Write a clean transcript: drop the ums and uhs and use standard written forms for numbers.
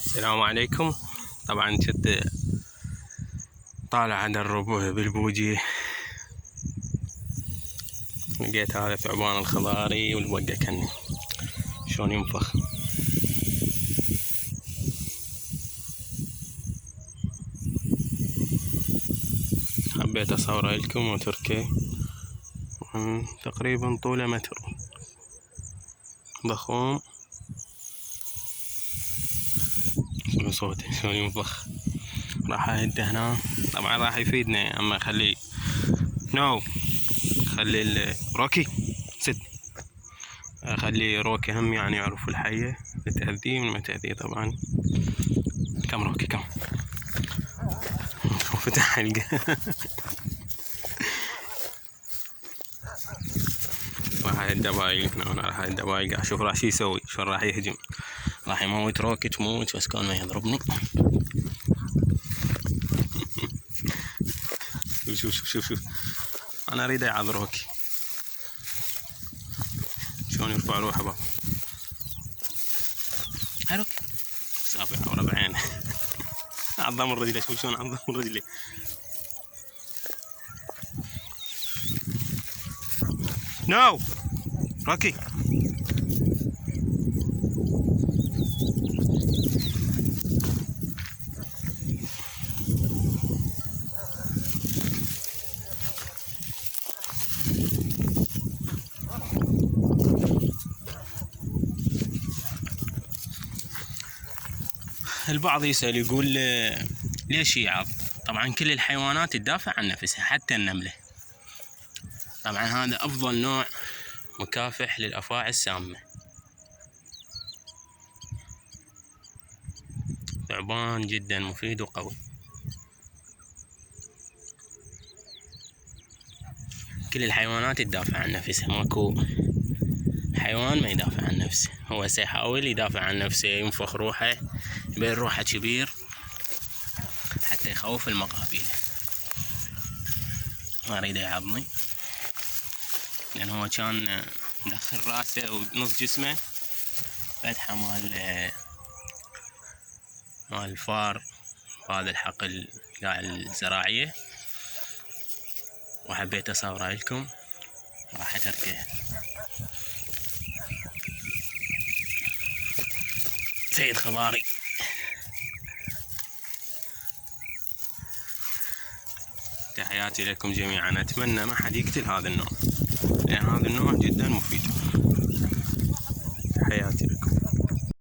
السلام عليكم. طبعا كنت طالع ادرب بالبوجي، لقيت هذا ثعبان الخضاري والبقى كني شلون ينفخ. حبيت اصوره لكم وتركه، تقريبا طوله متر، ضخم. شنو صوته شلون ينفخ. راح اهده هنا، طبعا راح يفيدنا. اما خلي خلي روكي ست، خلي روكي هم يعني يعرف الحية بتأذيه من ما تأذيه. طبعا كم روكي كم فتح حلقه. راح الدبايل هنا، راح الدبايل قاعد اشوف راح شي يسوي، شلون راح يهجم. راح يموت روكي تموت، بس كان ما يضربني. شوف انا اريد اعض روكي شلون يرفع روحه بابا. هاي روكي سابع ورا بعينه. عظم الرجل، شوف شلون عظم الرجل. روكي البعض يسأل يقول ليش يعض؟ طبعا كل الحيوانات تدافع عن نفسها، حتى النملة. طبعا هذا أفضل نوع مكافح للأفاعي السامة. ثعبان جدا مفيد وقوي. كل الحيوانات تدافع عن نفسها، ماكو حيوان ما يدافع عن نفسه. هو سيحاول يدافع عن نفسه، ينفخ روحه، يبين روحه كبير حتى يخوف المقابيل. ما اريد يعضني لان هو كان مدخل راسه ونص جسمه فتحة مال الفار هذا الحقل قاع الزراعية، وحبيت اصوره لكم. راح اتركه. سيد خضاري. تحياتي لكم جميعا. اتمنى ما حد يقتل هذا النوع، لان هذا النوع جدا مفيد. تحياتي.